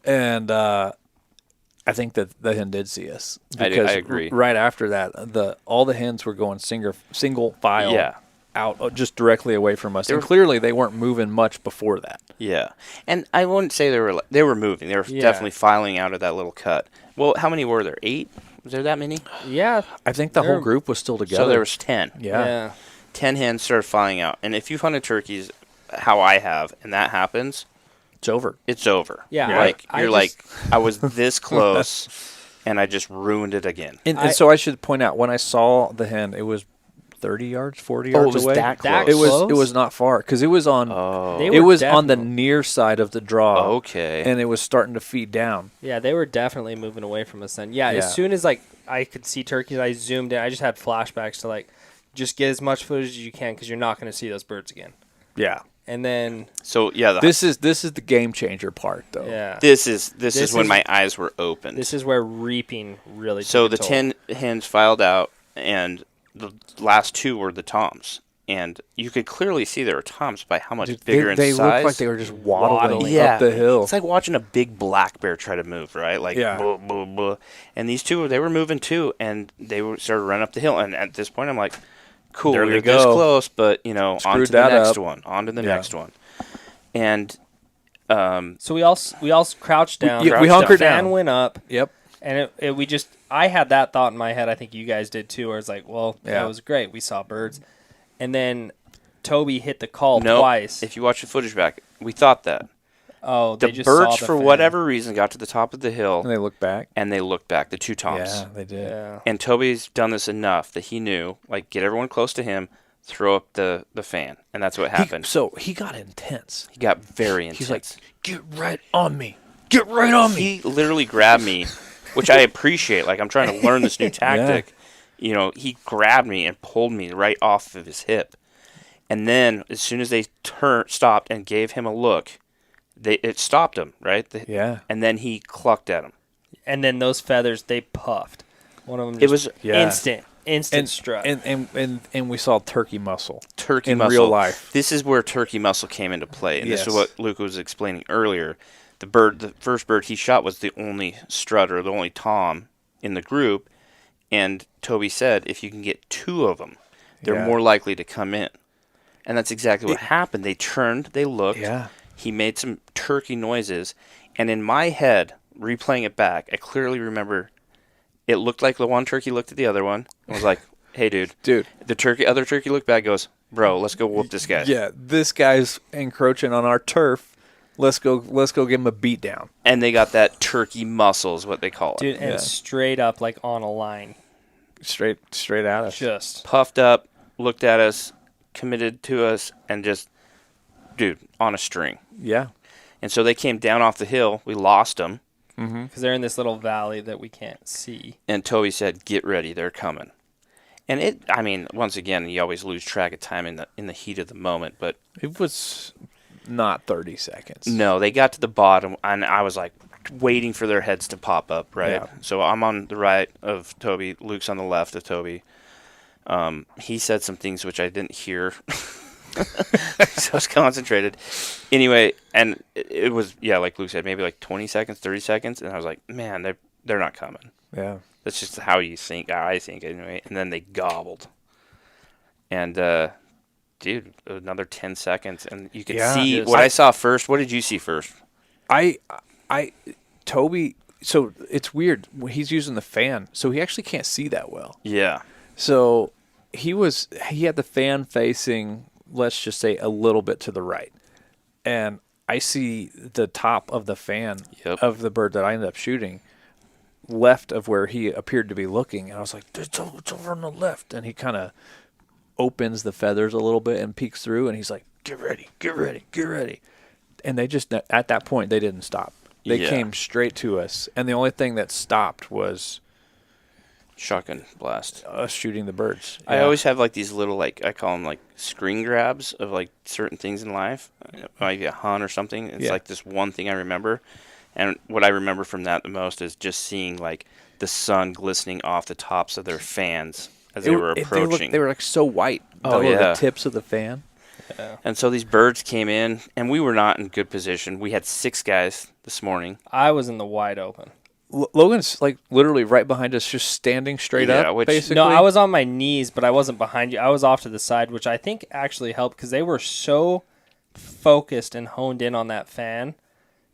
And I think that the hen did see us I because agree. Right after that, all the hens were going single file. Yeah. Out just directly away from us, They and were- clearly they weren't moving much before that. Yeah, and I wouldn't say they were moving. They were definitely filing out of that little cut. Well, how many were there? 8? Was there that many? Yeah. I think the whole group was still together. So there was 10. Yeah. 10 hens started filing out, and if you've hunted turkeys, how I have, and that happens, It's over. it's over. Yeah, like I you're just- like I was this close, and I just ruined it again. And so I should point out, when I saw the hen, it was 30 yards, 40 yards it was away. that close. It was not far because it was on. Oh, They It were was on the definitely- near side of the draw. okay. And it was starting to feed down. Yeah, they were definitely moving away from us then. Yeah, Yeah. as soon as like I could see turkeys, I zoomed in. I just had flashbacks to like just get as much footage as you can because you're not going to see those birds again. Yeah. And then So yeah, This is the game changer part, though. yeah, this is when is- my eyes were opened. this is where reaping really. So took the a toll. 10 hens filed out, and the last 2 were the toms. And you could clearly see there were toms by how much Dude, bigger in they size. looked like they were just waddling yeah, up the hill. It's like watching a big black bear try to move, right? Like, Yeah. blah, blah, blah. And these 2, they were moving too, and they started running up the hill. And at this point, I'm like, cool, There you're they this go. close, but, on to Screwed the that next up. one, on to the Yeah. next one. And So we all crouched down. we hunkered Fan down. went up, Yep. and I had that thought in my head. I think you guys did too. Where it's like, well, Yeah. that was great. We saw birds, and then Toby hit the call no, twice. if you watch the footage back, we thought that. Oh, The they just birds, saw the for fan. whatever reason, got to the top of the hill, And they looked back. and they looked back, the 2 toms. Yeah, they did. Yeah. And Toby's done this enough that he knew, like, get everyone close to him, throw up the fan. And that's what happened. He got intense. He got very intense. He's like, get right on me. Get right on me. He literally grabbed me, which I appreciate. Like, I'm trying to learn this new tactic. He grabbed me and pulled me right off of his hip. And then, as soon as they stopped and gave him a look, it stopped him, right? Yeah. And then he clucked at him. And then those feathers, they puffed. One of them just It was Yeah. instant strut. And we saw turkey muscle turkey in muscle. real life. This is where turkey muscle came into play, and this is Yes. what Luke was explaining earlier. The first bird he shot was the only strutter, the only tom in the group, and Toby said if you can get 2 of them, they're Yeah. more likely to come in. And that's exactly what happened. They turned, they looked. Yeah. He made some turkey noises, and in my head, replaying it back, I clearly remember it looked like the one turkey looked at the other one and was like, "Hey, dude." Dude. The other turkey looked back, goes, "Bro, let's go whoop this guy." Yeah, this guy's encroaching on our turf. Let's go give him a beat down. And they got that turkey muscle is what they call it. Dude, and Yeah. straight up like on a line. Straight at us. Just Puffed up, looked at us, committed to us, and just, dude, on a string. Yeah. And so they came down off the hill. We lost them. because they're in this little valley that we can't see. And Toby said, "Get ready, they're coming." And once again, you always lose track of time in the heat of the moment. But It was not 30 seconds. no, they got to the bottom, and I was like waiting for their heads to pop up, right? Yeah. So I'm on the right of Toby. Luke's on the left of Toby. He said some things which I didn't hear. So I was concentrated. Anyway, and it was, like Luke said, maybe like 20 seconds, 30 seconds. And I was like, man, they're not coming. Yeah. That's just how you think. I think anyway. And then they gobbled. And, dude, another 10 seconds. And you could see Yes. what I saw first. What did you see first? Toby, so it's weird. He's using the fan, so he actually can't see that well. Yeah. So he had the fan facing, let's just say, a little bit to the right. And I see the top of the fan of the bird that I ended up shooting left of where he appeared to be looking. And I was like, it's over on the left. And he kind of opens the feathers a little bit and peeks through. And he's like, get ready, get ready, get ready. And they just, at that point, they didn't stop. They came straight to us. And the only thing that stopped was shotgun blast. Shooting the birds. I always have like these little, like, I call them like screen grabs of like certain things in life. It might be a hunt or something. It's like this one thing I remember. And what I remember from that the most is just seeing like the sun glistening off the tops of their fans as they were approaching. They were like so white. Oh, yeah. The tips of the fan. Yeah. And so these birds came in, and we were not in good position. We had 6 guys this morning. I was in the wide open. Logan's like literally right behind us, just standing straight up, basically. No, I was on my knees, but I wasn't behind you. I was off to the side, which I think actually helped because they were so focused and honed in on that fan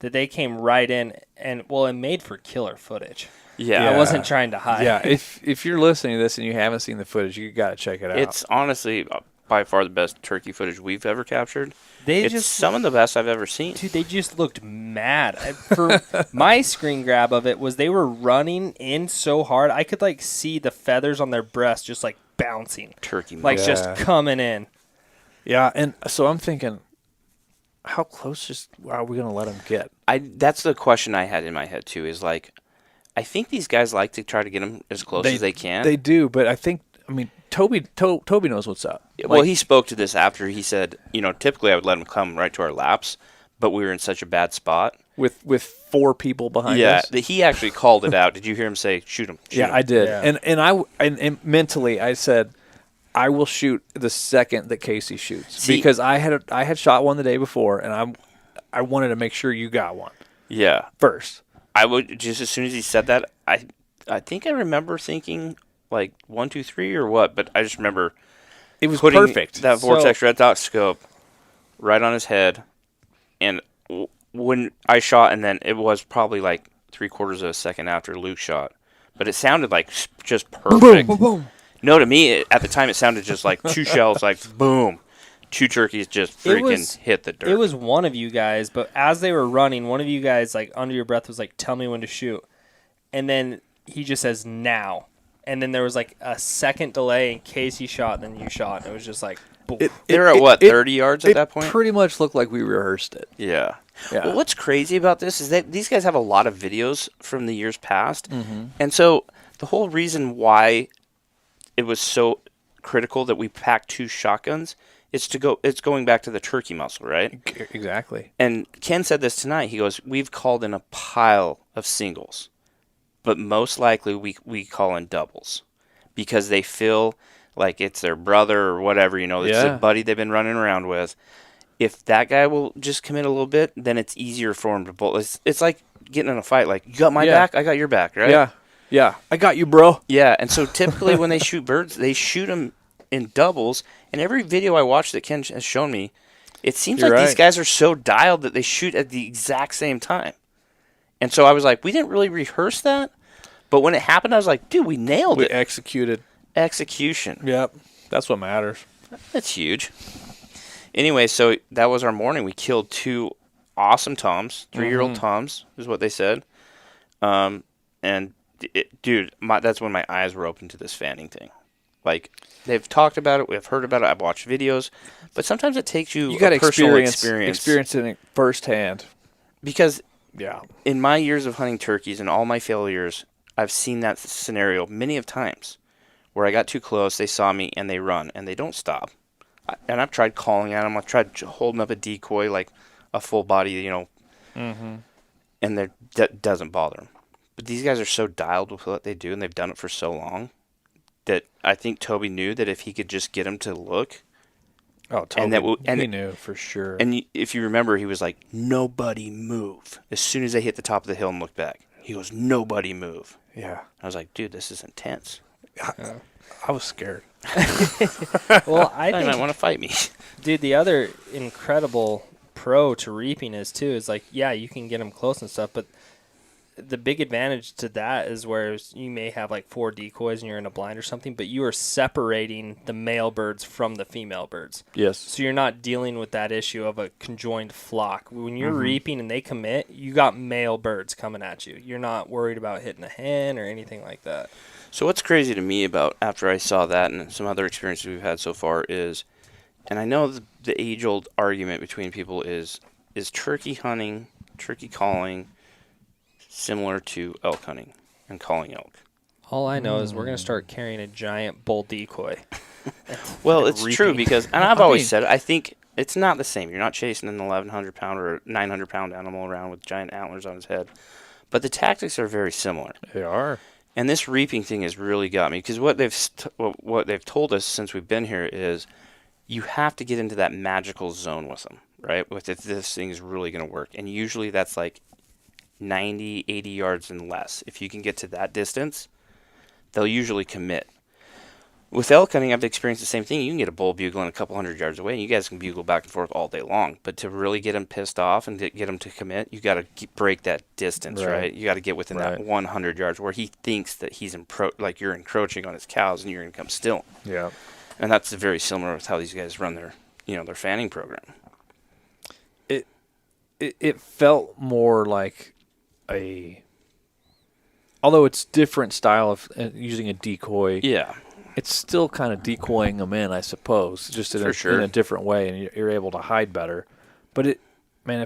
that they came right in, and it made for killer footage. Yeah. I wasn't trying to hide. Yeah, if you're listening to this and you haven't seen the footage, you got to check it out. It's honestly by far the best turkey footage we've ever captured. It's just some of the best I've ever seen. Dude, they just looked mad. For my screen grab of it was they were running in so hard, I could like see the feathers on their breast just like bouncing. Turkey mode. Like just coming in. Yeah, and so I'm thinking, how close are we going to let them get? That's the question I had in my head too, is like, I think these guys like to try to get them as close as they can. They do, but I mean, Toby knows what's up. Well, he spoke to this after. He said, typically I would let them come right to our laps, but we were in such a bad spot. With 4 people behind us? Yeah, he actually called it out. Did you hear him say, shoot him? Yeah, I did. Yeah. And mentally I said, I will shoot the second that Casey shoots. Because I had shot one the day before, and I wanted to make sure you got one. Yeah. First. I would, just as soon as he said that, I think I remember thinking, like 1, 2, 3 or what, but I just remember it was putting perfect. That Vortex red dot scope right on his head, and when I shot, and then it was probably like 3/4 of a second after Luke shot, but it sounded like just perfect. Boom, boom, boom. No, to me at the time it sounded just like 2 shells, like boom, 2 turkeys just freaking hit the dirt. It was one of you guys, but as they were running, one of you guys like under your breath was like, "Tell me when to shoot," and then he just says now. And then there was like a second delay in case he shot, and then you shot. And it was just like, boom. They were at what, 30 yards at that point? It pretty much looked like we rehearsed it. Yeah. Well, what's crazy about this is that these guys have a lot of videos from the years past. Mm-hmm. And so the whole reason why it was so critical that we packed 2 shotguns is it's going back to the turkey muscle, right? Exactly. And Ken said this tonight. He goes, we've called in a pile of singles, but most likely we call in doubles because they feel like it's their brother or whatever, it's a buddy they've been running around with. If that guy will just commit a little bit, then it's easier for him to bolt. It's like getting in a fight. Like, you got my back, I got your back, right? Yeah. Yeah. I got you, bro. Yeah, and so typically when they shoot birds, they shoot them in doubles. And every video I watch that Ken has shown me, it seems these guys are so dialed that they shoot at the exact same time. And so I was like, we didn't really rehearse that. But when it happened, I was like, dude, we nailed it. We executed. Execution. Yep. That's what matters. That's huge. Anyway, so that was our morning. We killed 2 awesome toms. 3-year-old toms is what they said. And, dude, that's when my eyes were open to this fanning thing. Like, they've talked about it. We've heard about it. I've watched videos. But sometimes it takes you got a personal experience it firsthand. Because in my years of hunting turkeys and all my failures, I've seen that scenario many of times where I got too close, they saw me, and they run, and they don't stop. And I've tried calling at them. I've tried holding up a decoy, like a full body, and that doesn't bother them. But these guys are so dialed with what they do, and they've done it for so long, that I think Toby knew that if he could just get them to look. Oh, Toby, he knew for sure. And if you remember, he was like, nobody move. As soon as they hit the top of the hill and look back, he goes, nobody move. Yeah. I was like, dude, this is intense. I was scared. Well, I think might want to fight me. Dude, the other incredible pro to reaping is like, yeah, you can get them close and stuff, but the big advantage to that is where you may have like 4 decoys and you're in a blind or something, but you are separating the male birds from the female birds. Yes. So you're not dealing with that issue of a conjoined flock. When you're reaping and they commit, you got male birds coming at you. You're not worried about hitting a hen or anything like that. So what's crazy to me about after I saw that and some other experiences we've had so far is, and I know the age-old argument between people is turkey hunting, turkey calling, similar to elk hunting and calling elk? All I know is we're going to start carrying a giant bull decoy. Well, it's true reaping. because, and I've always said it, I think it's not the same. You're not chasing an 1,100-pound or 900-pound animal around with giant antlers on his head. But the tactics are very similar. They are. And this reaping thing has really got me because what they've told us since we've been here is you have to get into that magical zone with them, right? With if this thing is really going to work. And usually that's like 90, 80 yards and less. If you can get to that distance, they'll usually commit. With elk hunting, I've experienced the same thing. You can get a bull bugling a couple hundred yards away, and you guys can bugle back and forth all day long. But to really get them pissed off and get them to commit, you got to break that distance, right? You got to get within that 100 yards where he thinks that he's like you're encroaching on his cows, and you're going to come still. Yeah. And that's very similar with how these guys run their fanning program. It felt more like although it's different style of using a decoy. Yeah. It's still kind of decoying them in, I suppose, just in a different way, and you're able to hide better. But it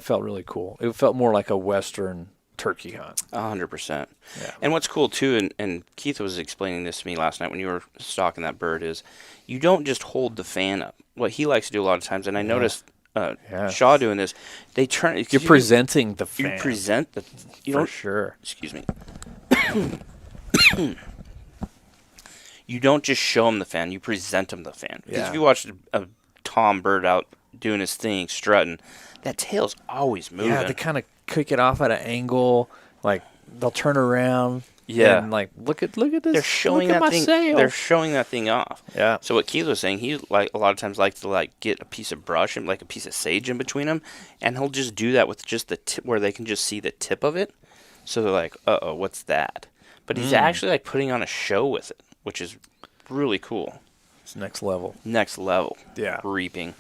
felt really cool. It felt more like a Western turkey hunt. 100%. Yeah. And what's cool too, and Keith was explaining this to me last night when you were stalking that bird, is you don't just hold the fan up. What he likes to do a lot of times, and I noticed Shaw doing this, they turn. You're presenting the fan. You present the. For sure. Excuse me. You don't just show him the fan, you present him the fan. Because if you watch a tom bird out doing his thing, strutting, that tail's always moving. Yeah, they kind of kick it off at an angle, like they'll turn around. Yeah, and like look at this. They're showing look at that my thing. sail. They're showing that thing off. Yeah. So what Keith was saying, he like a lot of times likes to like get a piece of brush and like a piece of sage in between them, and he'll just do that with just the tip where they can just see the tip of it. So they're like, "Uh-oh, what's that?" But he's actually like putting on a show with it, which is really cool. It's next level. Next level. Yeah. Reaping.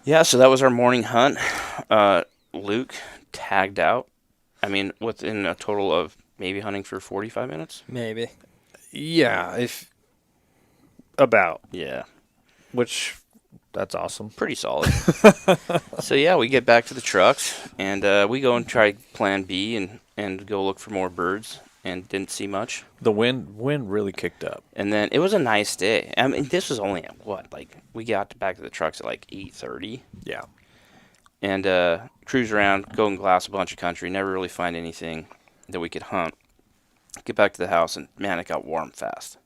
Yeah, so that was our morning hunt. Luke tagged out. I mean, within a total of maybe hunting for 45 minutes? Maybe. Yeah, about. Yeah. Which, that's awesome. Pretty solid. So, yeah, we get back to the trucks, and we go and try plan B and go look for more birds, and didn't see much. The wind really kicked up. And then it was a nice day. I mean, this was only at what? Like, we got back to the trucks at like 8:30. Yeah. And cruise around, go and glass a bunch of country, never really find anything that we could hunt. Get back to the house, and man, it got warm fast.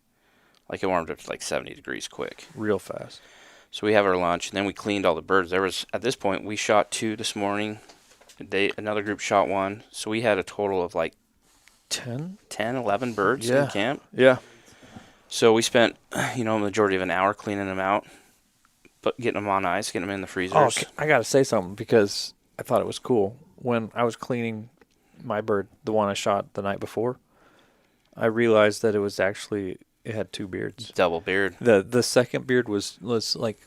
Like, it warmed up to like 70 degrees quick. Real fast. So we have our lunch, and then we cleaned all the birds. At this point, we shot 2 this morning. Another group shot 1. So we had a total of like 10, 11 birds in camp. Yeah. So we spent, a majority of an hour cleaning them out, but getting them on ice, getting them in the freezers. Oh, I got to say something because I thought it was cool. When I was cleaning my bird, the one I shot the night before, I realized that it had 2 beards. Double beard. The second beard was like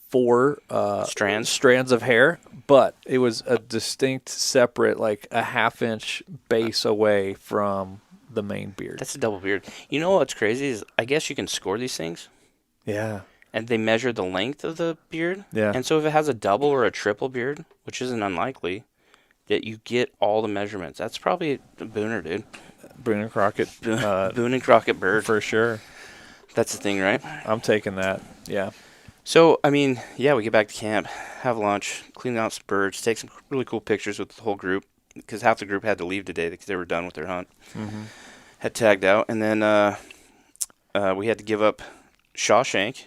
4 strands of hair, but it was a distinct, separate, like a half-inch base away from the main beard. That's a double beard. You know what's crazy is I guess you can score these things. Yeah. And they measure the length of the beard. Yeah. And so if it has a double or a triple beard, which isn't unlikely, that you get all the measurements. That's probably a booner, dude. Boone and Crockett. Boone and Crockett bird. For sure. That's the thing, right? I'm taking that. Yeah. So, I mean, yeah, we get back to camp, have lunch, clean out some birds, take some really cool pictures with the whole group, because half the group had to leave today because they were done with their hunt. Mm-hmm. Had tagged out, and then we had to give up Shawshank,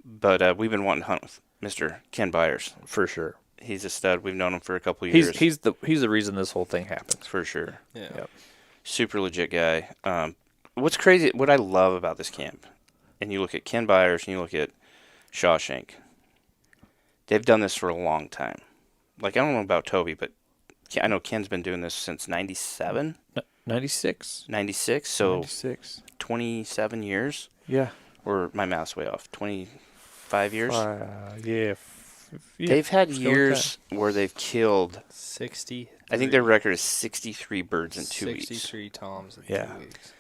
but we've been wanting to hunt with Mr. Ken Byers. For sure. He's a stud. We've known him for a couple of years. He's the reason this whole thing happens. For sure. Yeah. Yep. Super legit guy. What's crazy, what I love about this camp, and you look at Ken Byers and you look at Shawshank, they've done this for a long time. Like, I don't know about Toby, but I know Ken's been doing this since 97? 96. 96, so 96. 27 years? Yeah. Or my math's way off. 25 years? Yeah. They've had years where they've killed 60. I think their record is 63 birds in 2 weeks. 63 toms in 2 weeks.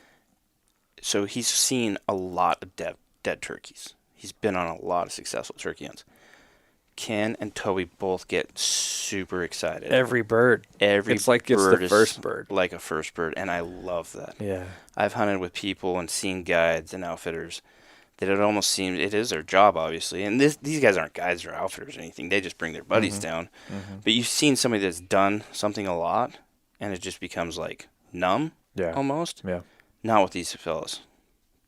So he's seen a lot of dead turkeys. He's been on a lot of successful turkey hunts. Ken and Toby both get super excited. Every bird. It's like it's the first bird. Like a first bird, and I love that. Yeah. I've hunted with people and seen guides and outfitters that it almost seems it is their job, obviously. And these guys aren't guides or outfitters or anything. They just bring their buddies down. But you've seen somebody that's done something a lot, and it just becomes like numb almost. Yeah. Not with these fellas.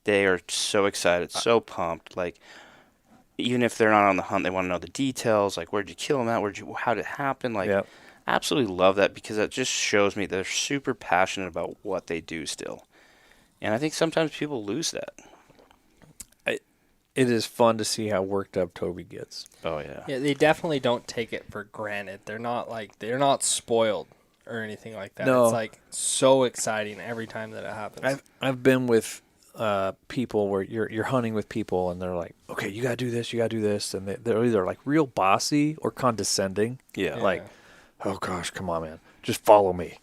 They are so excited, so pumped. Like, even if they're not on the hunt, they want to know the details. Like, where'd you kill them at? How did it happen? Like, absolutely love that because that just shows me they're super passionate about what they do still. And I think sometimes people lose that. It is fun to see how worked up Toby gets. Oh, yeah. Yeah, they definitely don't take it for granted. They're not spoiled or anything like that. No. It's like so exciting every time that it happens. I've been with people where you're hunting with people and they're like, okay, you gotta do this, and they're either like real bossy or condescending. Yeah. Like, oh gosh, come on, man, just follow me.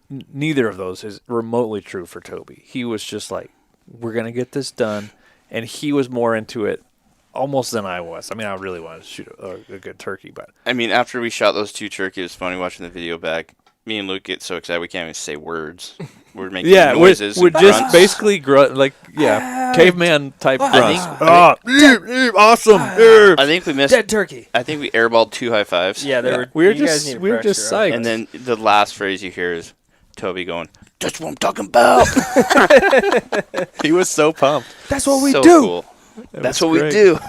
Neither of those is remotely true for Toby. He was just like, we're gonna get this done, and he was more into it almost than I was. I mean, I really wanted to shoot a good turkey, but I mean, after we shot those 2 turkeys, it was funny watching the video back. Me and Luke get so excited we can't even say words. We're making noises. We're and just grunts. basically grunt, like caveman type grunts. Awesome! I think we missed Dead turkey. I think we airballed 2 high fives. Yeah, we were just psyched. And then the last phrase you hear is Toby going, "That's what I'm talking about." He was so pumped. That's what we so do. Cool. That's what great. we do.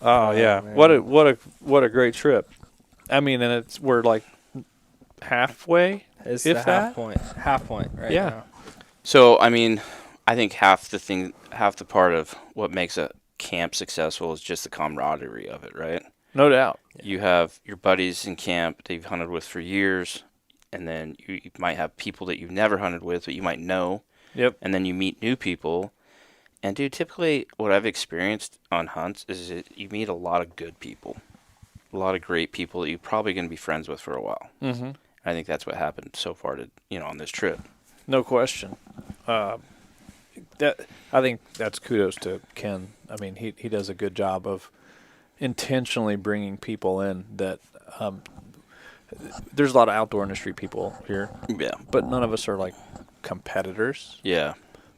Oh yeah, man. what a great trip. I mean, and we're like halfway. It's if the that. half point right now. So I mean, I think half the part of what makes a camp successful is just the camaraderie of it, right? No doubt. You have your buddies in camp that you've hunted with for years, and then you might have people that you've never hunted with, but you might know. Yep. And then you meet new people. And, dude, typically what I've experienced on hunts is that you meet a lot of good people, a lot of great people that you're probably going to be friends with for a while. Mm-hmm. I think that's what happened so far on this trip. No question. I think that's kudos to Ken. I mean, he does a good job of intentionally bringing people in that there's a lot of outdoor industry people here. Yeah. But none of us are like competitors. Yeah.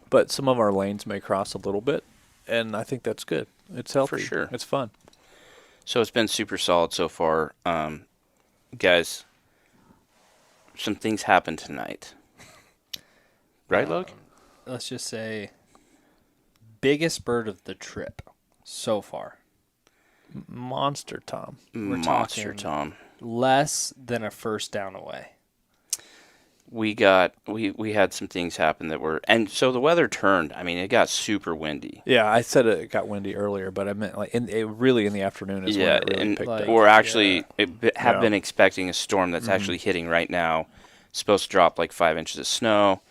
But some of our lanes may cross a little bit, and I think that's good. It's healthy. For sure. It's fun. So it's been super solid so far. Guys, some things happened tonight. Right, Luke? Let's just say biggest bird of the trip so far. Monster Tom. Monster talking Tom. Less than a first down away. We had some things happen that were, and so the weather turned. I mean, it got super windy. Yeah, I said it got windy earlier, but I meant like really in the afternoon is when it really picked up. We're actually have been expecting a storm that's actually hitting right now. It's supposed to drop like 5 inches of snow,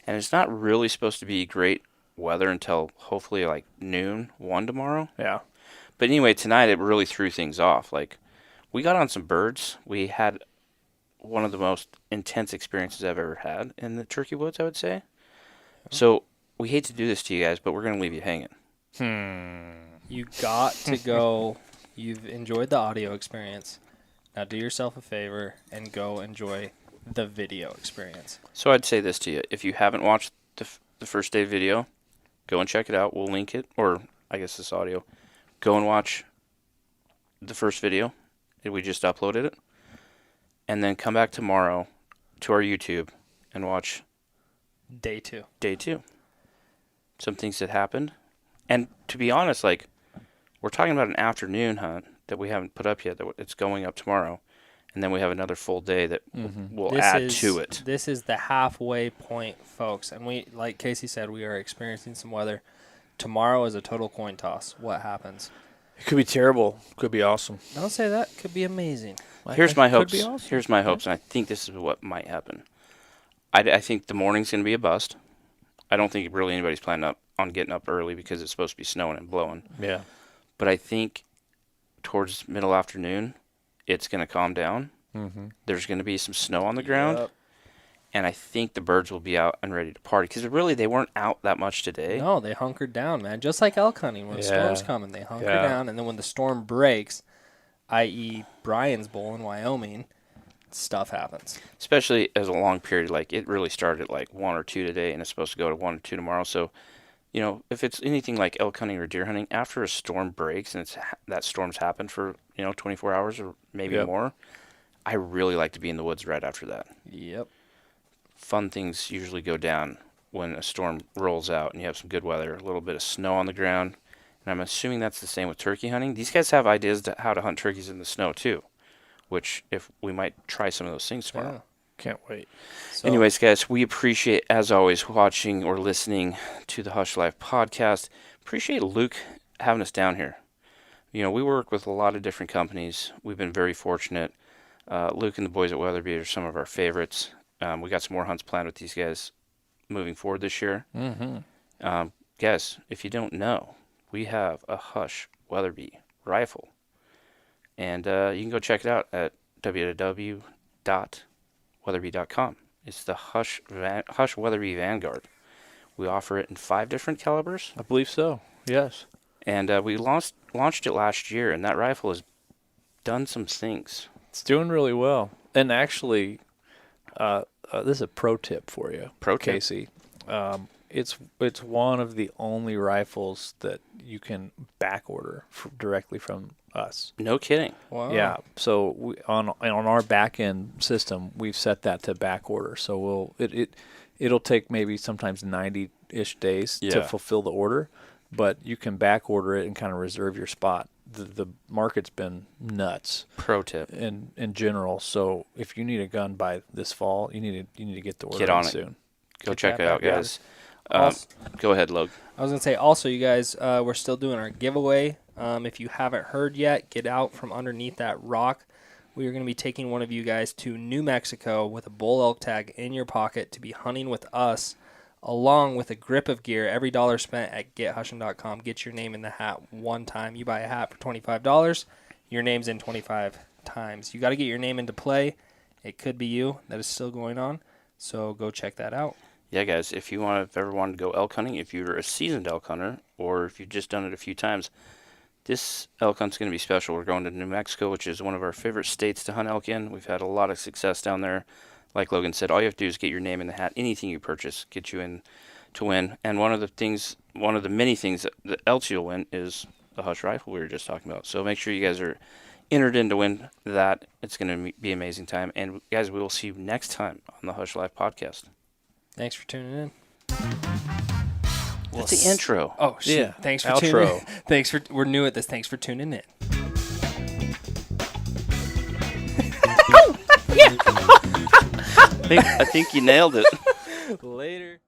and it's not really supposed to be great weather until hopefully like noon, 1 tomorrow. Yeah. But anyway, tonight it really threw things off. Like, we got on some birds. We had one of the most intense experiences I've ever had in the turkey woods, I would say. So we hate to do this to you guys, but we're going to leave you hanging. You got to go. You've enjoyed the audio experience. Now do yourself a favor and go enjoy the video experience. So I'd say this to you. If you haven't watched the first day video, go and check it out. We'll link it, or I guess this audio. Go and watch the first video. We just uploaded it. And then come back tomorrow to our YouTube and watch Day 2. Some things that happened. And to be honest, like, we're talking about an afternoon hunt that we haven't put up yet. That it's going up tomorrow. And then we have another full day that we'll add to it. This is the halfway point, folks. And we, like Casey said, we are experiencing some weather. Tomorrow is a total coin toss. What happens? It could be terrible. Could be awesome. Don't say that. Could be amazing. Here's my hopes. Awesome. Here's my hopes, and I think this is what might happen. I think the morning's going to be a bust. I don't think really anybody's planning on getting up early because it's supposed to be snowing and blowing. Yeah. But I think towards middle afternoon, it's going to calm down. Mm-hmm. There's going to be some snow on the ground. Yep. and I think the birds will be out and ready to party because really they weren't out that much today. No, they hunkered down, man. Just like elk hunting, when the storm's coming, they hunker down, and then when the storm breaks, i.e., Brian's Bowl in Wyoming, stuff happens. Especially as a long period, like it really started at like 1 or 2 today, and it's supposed to go to 1 or 2 tomorrow. So, you know, if it's anything like elk hunting or deer hunting, after a storm breaks and that storm's happened for 24 hours or maybe more, I really like to be in the woods right after that. Yep. Fun things usually go down when a storm rolls out and you have some good weather, a little bit of snow on the ground. And I'm assuming that's the same with turkey hunting. These guys have ideas to how to hunt turkeys in the snow too, which if we might try some of those things tomorrow. Yeah. Can't wait. So, anyways, guys, we appreciate, as always, watching or listening to the Hushlife podcast. Appreciate Luke having us down here. You know, we work with a lot of different companies. We've been very fortunate. Luke and the boys at Weatherby are some of our favorites. We got some more hunts planned with these guys moving forward this year. Mm-hmm. Guys, if you don't know, we have a Hush Weatherby rifle. And you can go check it out at www.weatherby.com. It's the Hush Weatherby Vanguard. We offer it in 5 different calibers. I believe so, yes. And we launched it last year, and that rifle has done some things. It's doing really well. And actually, this is a pro tip for you, Casey. It's one of the only rifles that you can back order directly from us. No kidding. Wow. Yeah. So on our back end system, we've set that to back order. So it'll take maybe sometimes 90-ish days to fulfill the order, but you can back order it and kind of reserve your spot. The market's been nuts. Pro tip in general. So if you need a gun by this fall, you need to get the order Get on it soon. Go check it out, guys. Go ahead, Logan. I was going to say, also, you guys, we're still doing our giveaway. If you haven't heard yet, get out from underneath that rock. We are going to be taking one of you guys to New Mexico with a bull elk tag in your pocket to be hunting with us, along with a grip of gear. Every dollar spent at gethushin.com. Get your name in the hat one time. You buy a hat for $25, your name's in 25 times. You got to get your name into play. It could be you. That is still going on. So go check that out. Yeah, guys, if ever wanted to go elk hunting, if you're a seasoned elk hunter, or if you've just done it a few times, this elk hunt's going to be special. We're going to New Mexico, which is one of our favorite states to hunt elk in. We've had a lot of success down there. Like Logan said, all you have to do is get your name in the hat. Anything you purchase get you in to win. And one of the many things that else you'll win is the Hush rifle we were just talking about. So make sure you guys are entered in to win that. It's going to be an amazing time. And guys, we will see you next time on the Hush Life podcast. Thanks for tuning in. That's the intro. Oh, shit. Yeah. Thanks for Outro. tuning in. We're new at this. Thanks for tuning in. I think you nailed it. Later.